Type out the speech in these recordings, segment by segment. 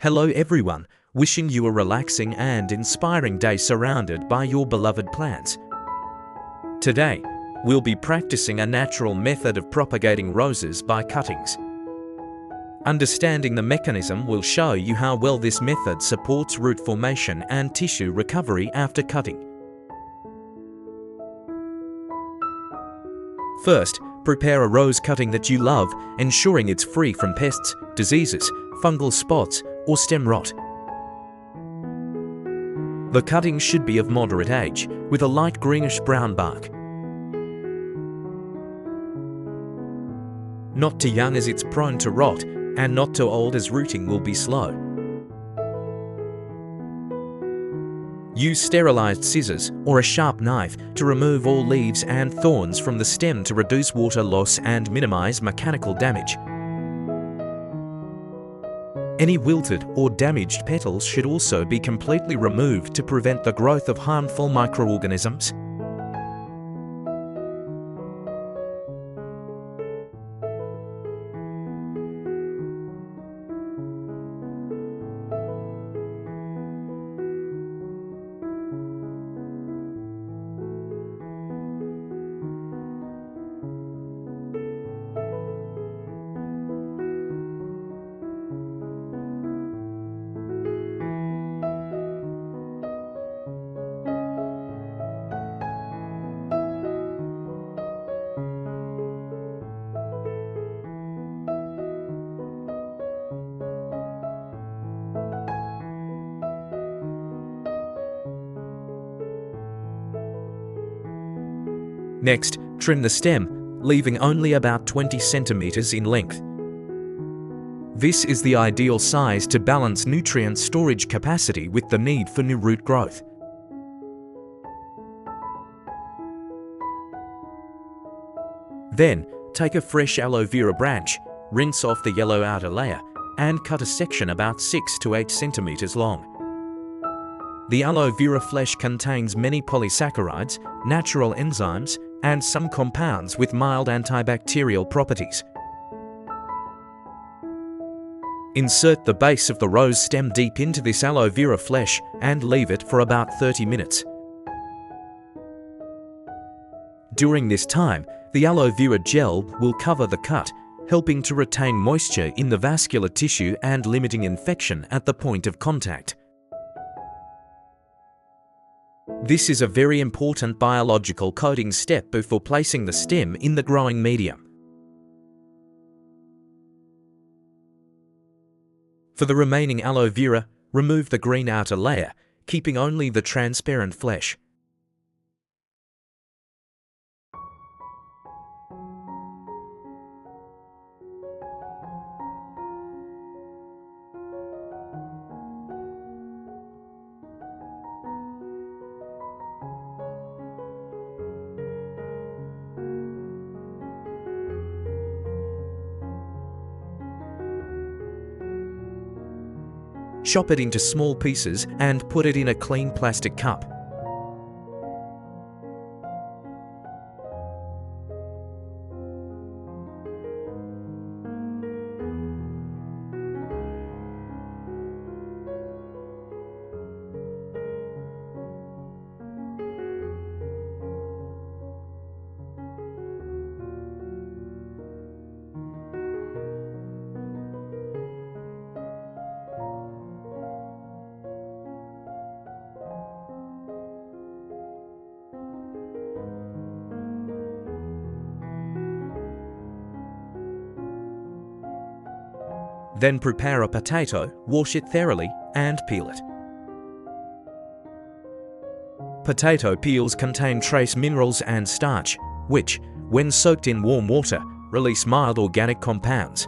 Hello everyone, wishing you a relaxing and inspiring day surrounded by your beloved plants. Today, we'll be practicing a natural method of propagating roses by cuttings. Understanding the mechanism will show you how well this method supports root formation and tissue recovery after cutting. First, prepare a rose cutting that you love, ensuring it's free from pests, diseases, fungal spots, or stem rot. The cutting should be of moderate age, with a light greenish-brown bark. Not too young as it's prone to rot, and not too old as rooting will be slow. Use sterilized scissors or a sharp knife to remove all leaves and thorns from the stem to reduce water loss and minimize mechanical damage. Any wilted or damaged petals should also be completely removed to prevent the growth of harmful microorganisms. Next, trim the stem, leaving only about 20 centimeters in length. This is the ideal size to balance nutrient storage capacity with the need for new root growth. Then, take a fresh aloe vera branch, rinse off the yellow outer layer, and cut a section about 6 to 8 centimeters long. The aloe vera flesh contains many polysaccharides, natural enzymes, and some compounds with mild antibacterial properties. Insert the base of the rose stem deep into this aloe vera flesh and leave it for about 30 minutes. During this time, the aloe vera gel will cover the cut, helping to retain moisture in the vascular tissue and limiting infection at the point of contact. This is a very important biological coating step before placing the stem in the growing medium. For the remaining aloe vera, remove the green outer layer, keeping only the transparent flesh. Chop it into small pieces and put it in a clean plastic cup. Then prepare a potato, wash it thoroughly, and peel it. Potato peels contain trace minerals and starch, which, when soaked in warm water, release mild organic compounds.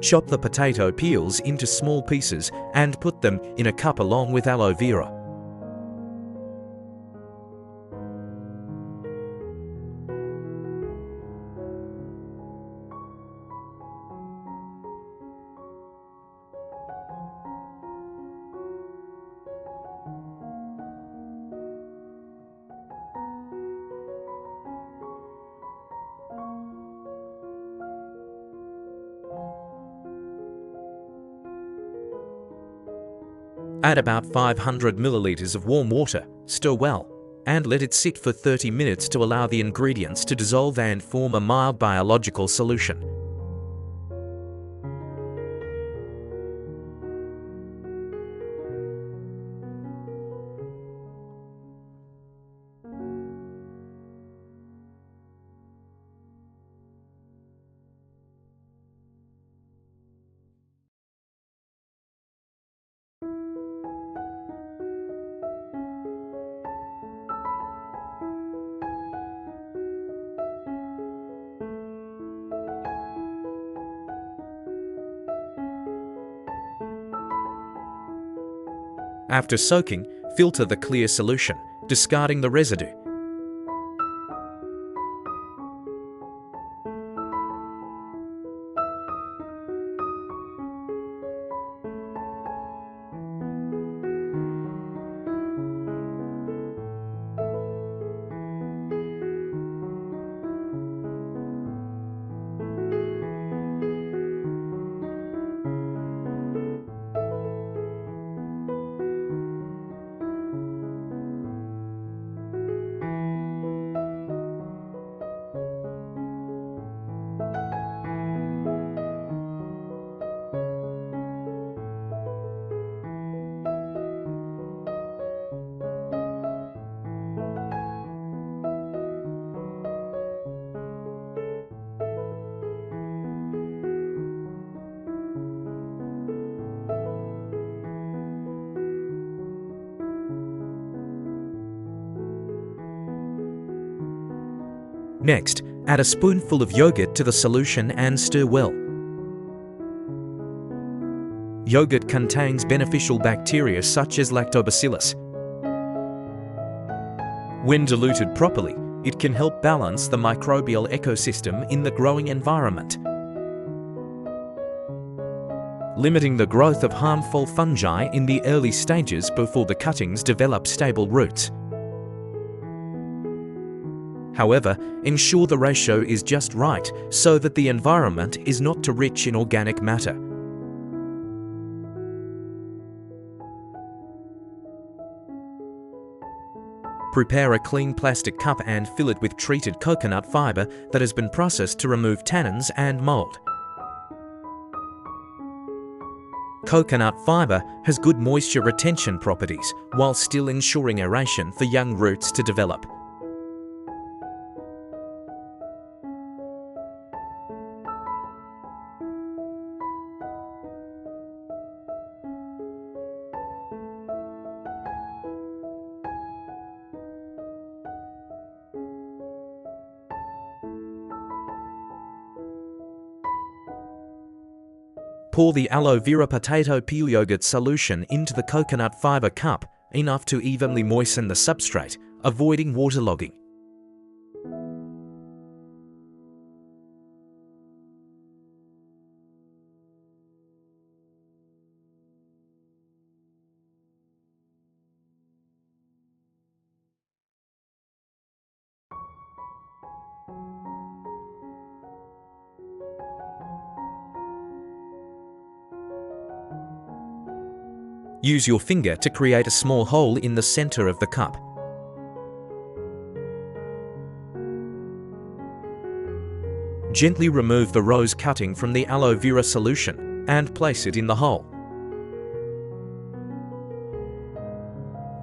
Chop the potato peels into small pieces and put them in a cup along with aloe vera. Add about 500 milliliters of warm water, stir well, and let it sit for 30 minutes to allow the ingredients to dissolve and form a mild biological solution. After soaking, filter the clear solution, discarding the residue. Next, add a spoonful of yogurt to the solution and stir well. Yogurt contains beneficial bacteria such as lactobacillus. When diluted properly, it can help balance the microbial ecosystem in the growing environment, limiting the growth of harmful fungi in the early stages before the cuttings develop stable roots. However, ensure the ratio is just right so that the environment is not too rich in organic matter. Prepare a clean plastic cup and fill it with treated coconut fiber that has been processed to remove tannins and mold. Coconut fiber has good moisture retention properties while still ensuring aeration for young roots to develop. Pour the aloe vera potato peel yogurt solution into the coconut fiber cup, enough to evenly moisten the substrate, avoiding waterlogging. Use your finger to create a small hole in the center of the cup. Gently remove the rose cutting from the aloe vera solution and place it in the hole.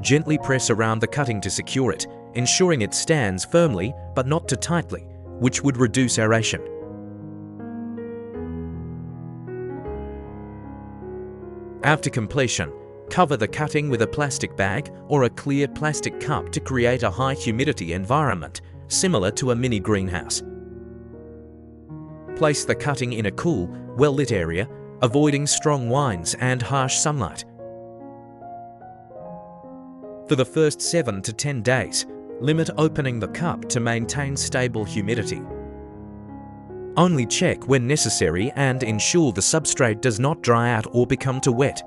Gently press around the cutting to secure it, ensuring it stands firmly but not too tightly, which would reduce aeration. After completion, cover the cutting with a plastic bag or a clear plastic cup to create a high humidity environment, similar to a mini greenhouse. Place the cutting in a cool, well-lit area, avoiding strong winds and harsh sunlight. For the first 7 to 10 days, limit opening the cup to maintain stable humidity. Only check when necessary and ensure the substrate does not dry out or become too wet.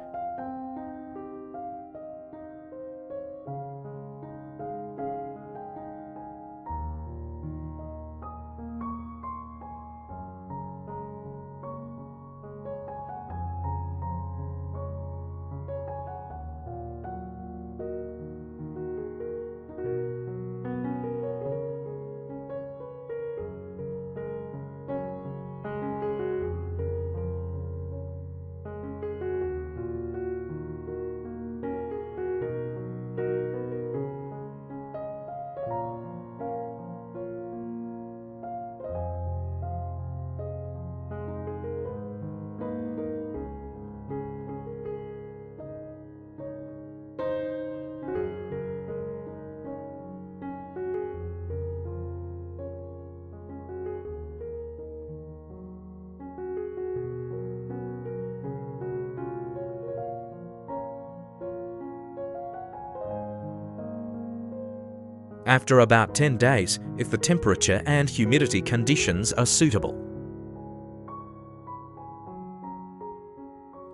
After about 10 days, if the temperature and humidity conditions are suitable,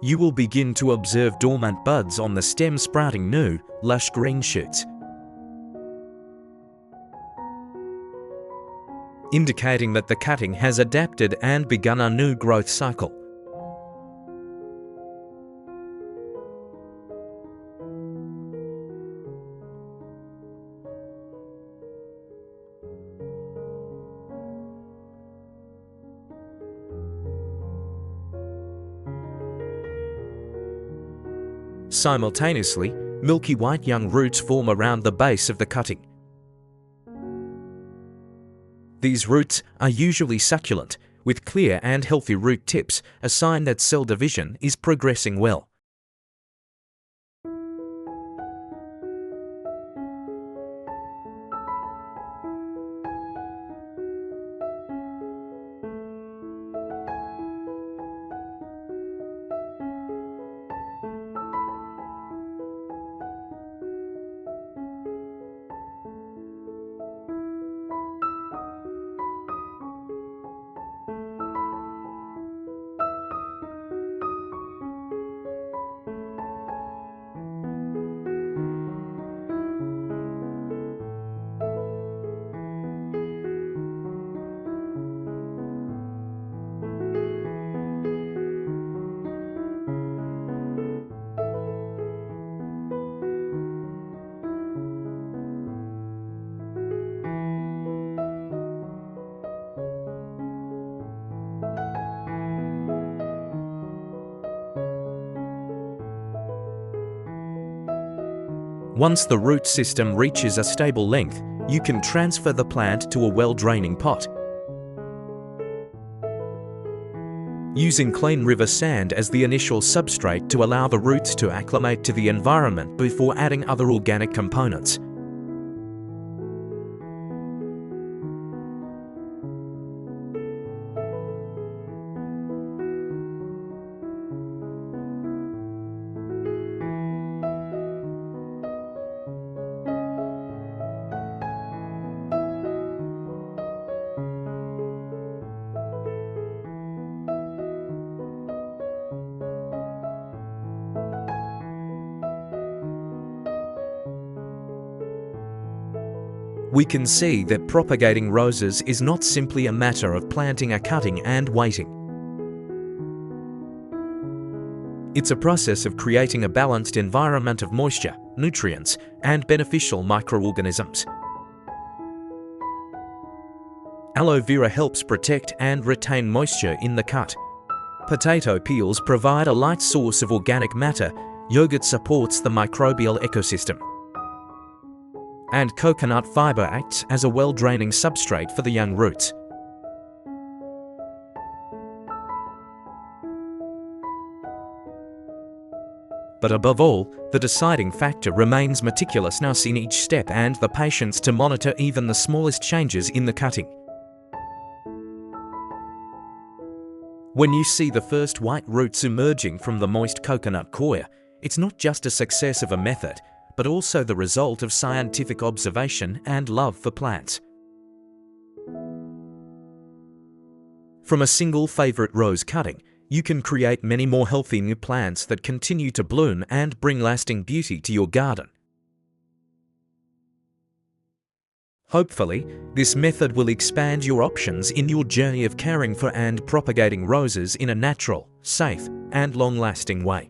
you will begin to observe dormant buds on the stem sprouting new, lush green shoots, indicating that the cutting has adapted and begun a new growth cycle. Simultaneously, milky white young roots form around the base of the cutting. These roots are usually succulent, with clear and healthy root tips, a sign that cell division is progressing well. Once the root system reaches a stable length, you can transfer the plant to a well-draining pot. Using clean river sand as the initial substrate to allow the roots to acclimate to the environment before adding other organic components. We can see that propagating roses is not simply a matter of planting a cutting and waiting. It's a process of creating a balanced environment of moisture, nutrients, and beneficial microorganisms. Aloe vera helps protect and retain moisture in the cut. Potato peels provide a light source of organic matter. Yogurt supports the microbial ecosystem. And coconut fiber acts as a well-draining substrate for the young roots. But above all, the deciding factor remains meticulousness in each step and the patience to monitor even the smallest changes in the cutting. When you see the first white roots emerging from the moist coconut coir, it's not just a success of a method, but also the result of scientific observation and love for plants. From a single favorite rose cutting, you can create many more healthy new plants that continue to bloom and bring lasting beauty to your garden. Hopefully, this method will expand your options in your journey of caring for and propagating roses in a natural, safe, and long-lasting way.